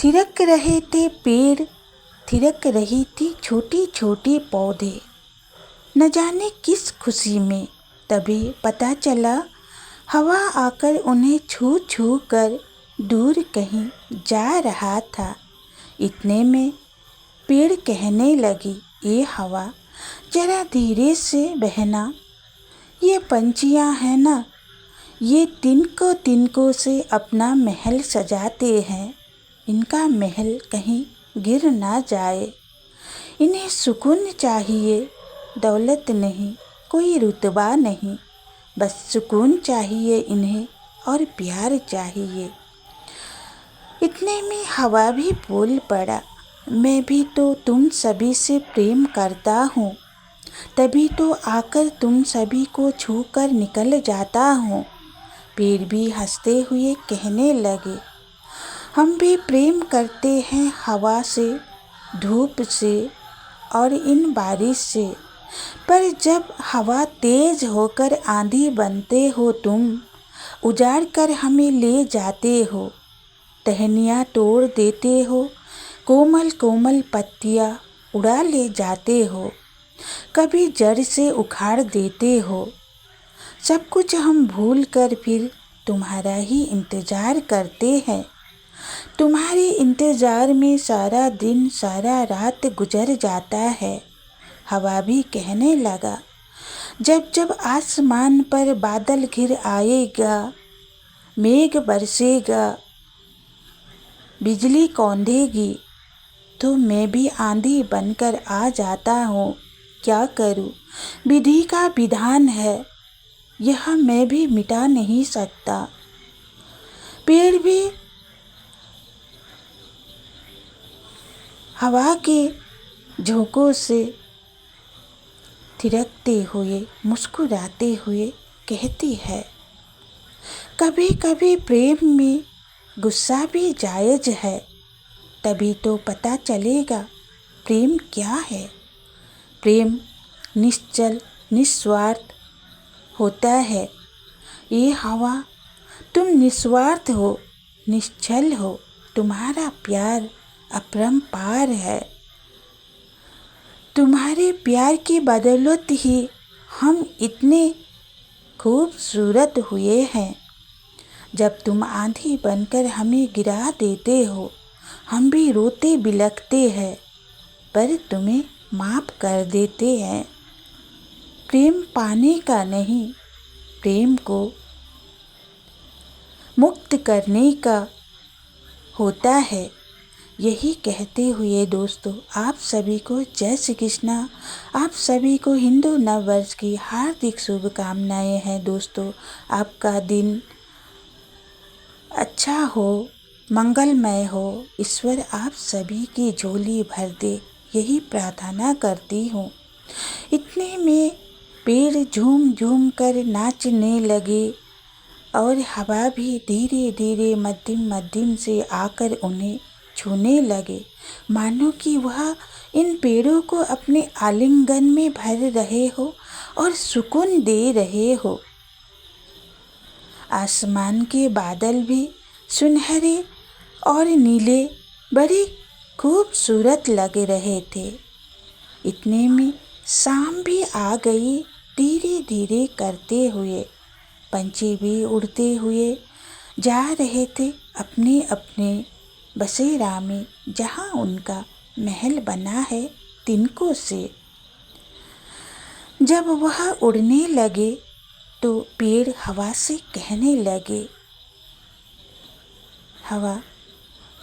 थिरक रहे थे पेड़, थिरक रही थी छोटी छोटी पौधे। न जाने किस खुशी में तभी पता चला, हवा आकर उन्हें छू छू कर दूर कहीं जा रहा था। इतने में पेड़ कहने लगी, ये हवा जरा धीरे से बहना। ये पंछियाँ हैं ना, ये तिनको तिनको से अपना महल सजाते हैं। इनका महल कहीं गिर ना जाए। इन्हें सुकून चाहिए, दौलत नहीं, कोई रुतबा नहीं, बस सुकून चाहिए इन्हें और प्यार चाहिए। इतने में हवा भी बोल पड़ा, मैं भी तो तुम सभी से प्रेम करता हूँ, तभी तो आकर तुम सभी को छू कर निकल जाता हूँ। पेड़ भी हंसते हुए कहने लगे, हम भी प्रेम करते हैं हवा से, धूप से और इन बारिश से। पर जब हवा तेज होकर आंधी बनते हो तुम, उजाड़ कर हमें ले जाते हो। टहनियाँ तोड़ देते हो, कोमल कोमल पत्तियाँ उड़ा ले जाते हो, कभी जड़ से उखाड़ देते हो। सब कुछ हम भूल कर फिर तुम्हारा ही इंतज़ार करते हैं। तुम्हारे इंतज़ार में सारा दिन सारा रात गुजर जाता है। हवा भी कहने लगा, जब जब आसमान पर बादल घिर आएगा, मेघ बरसेगा, बिजली कौंधेगी, तो मैं भी आंधी बनकर आ जाता हूँ। क्या करूँ, विधि का विधान है, यह मैं भी मिटा नहीं सकता। पेड़ भी हवा के झोंकों से थिरकते हुए मुस्कुराते हुए कहती है, कभी कभी प्रेम में गुस्सा भी जायज़ है, तभी तो पता चलेगा प्रेम क्या है। प्रेम निश्चल निस्वार्थ होता है। ये हवा तुम निस्वार्थ हो, निश्चल हो, तुम्हारा प्यार अपरंपार है। तुम्हारे प्यार की बदौलत ही हम इतने खूबसूरत हुए हैं। जब तुम आंधी बनकर हमें गिरा देते हो, हम भी रोते बिलखते हैं, पर तुम्हें माफ़ कर देते हैं। प्रेम पाने का नहीं, प्रेम को मुक्त करने का होता है। यही कहते हुए दोस्तों, आप सभी को जय श्री कृष्णा। आप सभी को हिंदू नव वर्ष की हार्दिक शुभकामनाएं हैं दोस्तों। आपका दिन अच्छा हो, मंगलमय हो, ईश्वर आप सभी की झोली भर दे, यही प्रार्थना करती हूँ। इतने में पेड़ झूम झूम कर नाचने लगे और हवा भी धीरे धीरे मध्यम मध्यम से आकर उन्हें छूने लगे, मानो कि वह इन पेड़ों को अपने आलिंगन में भर रहे हो और सुकून दे रहे हो। आसमान के बादल भी सुनहरे और नीले बड़े खूबसूरत लग रहे थे। इतने में शाम भी आ गई धीरे धीरे करते हुए। पंछी भी उड़ते हुए जा रहे थे अपने अपने बसेरा में, जहाँ उनका महल बना है तिनकों से। जब वह उड़ने लगे तो पेड़ हवा से कहने लगे, हवा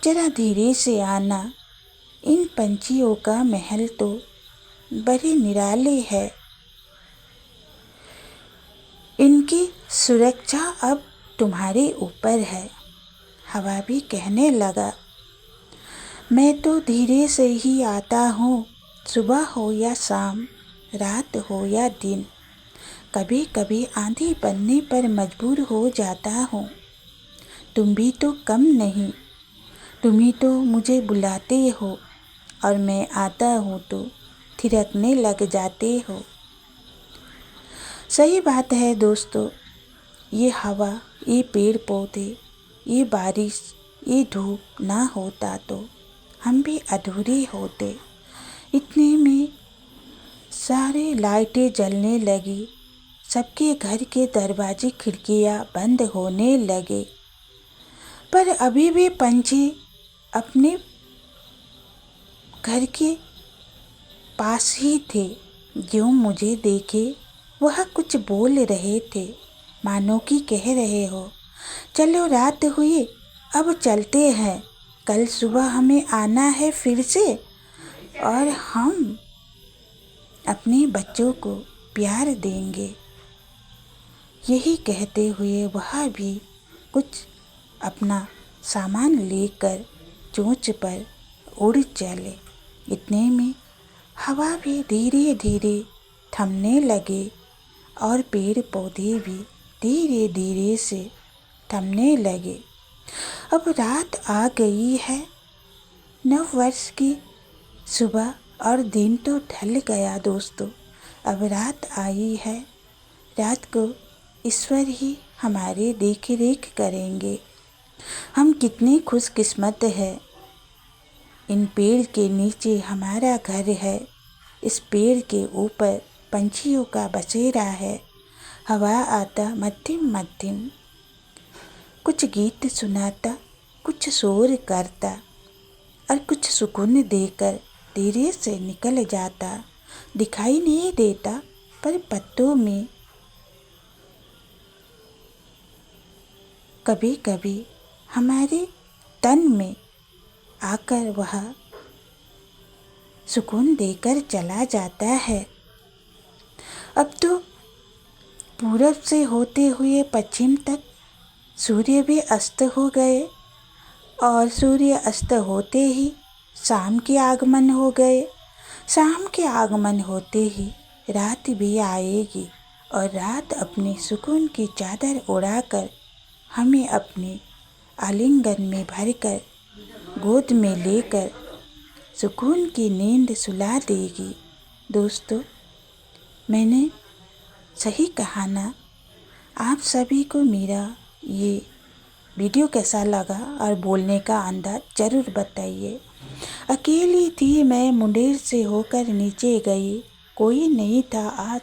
जरा धीरे से आना, इन पंछियों का महल तो बड़े निराले है, इनकी सुरक्षा अब तुम्हारे ऊपर है। हवा भी कहने लगा, मैं तो धीरे से ही आता हूँ, सुबह हो या शाम, रात हो या दिन, कभी कभी आंधी बनने पर मजबूर हो जाता हूँ। तुम भी तो कम नहीं, तुम ही तो मुझे बुलाते हो और मैं आता हूँ तो थिरकने लग जाते हो। सही बात है दोस्तों, ये हवा, ये पेड़ पौधे, ये बारिश, ये धूप ना होता तो हम भी अधूरे होते। इतने में सारे लाइटें जलने लगी, सबके घर के दरवाजे खिड़कियां बंद होने लगे। पर अभी भी पंछी अपने घर के पास ही थे। यूं मुझे देखे वह कुछ बोल रहे थे, मानो कि कह रहे हो, चलो रात हुई अब चलते हैं, कल सुबह हमें आना है फिर से और हम अपने बच्चों को प्यार देंगे। यही कहते हुए वह भी कुछ अपना सामान लेकर चोंच पर उड़ चले। इतने में हवा भी धीरे धीरे थमने लगे और पेड़ पौधे भी धीरे धीरे से थमने लगे। अब रात आ गई है, नव वर्ष की सुबह और दिन तो ढल गया दोस्तों। अब रात आई है, रात को ईश्वर ही हमारे देख रेख करेंगे। हम कितने खुशकिस्मत हैं, इन पेड़ के नीचे हमारा घर है, इस पेड़ के ऊपर पंछियों का बसेरा है। हवा आता मध्यम मध्यम, कुछ गीत सुनाता, कुछ शोर करता और कुछ सुकून देकर धीरे से निकल जाता। दिखाई नहीं देता पर पत्तों में कभी कभी हमारे तन में आकर वह सुकून देकर चला जाता है। अब तो पूरब से होते हुए पश्चिम तक सूर्य भी अस्त हो गए और सूर्य अस्त होते ही शाम के आगमन हो गए। शाम के आगमन होते ही रात भी आएगी और रात अपने सुकून की चादर उड़ाकर हमें अपने आलिंगन में भरकर गोद में लेकर सुकून की नींद सुला देगी। दोस्तों, मैंने सही कहा ना? आप सभी को मेरा ये वीडियो कैसा लगा और बोलने का अंदाज ज़रूर बताइए। अकेली थी मैं मुंडेर से होकर नीचे गई, कोई नहीं था आज,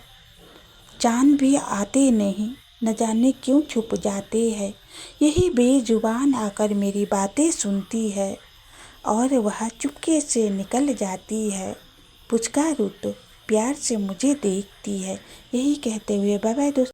चाँद भी आते नहीं, न जाने क्यों छुप जाते हैं। यही बेजुबान आकर मेरी बातें सुनती है और वह चुपके से निकल जाती है। पुचकारूं तो प्यार से मुझे देखती है। यही कहते हुए बाय बाय दोस्तों।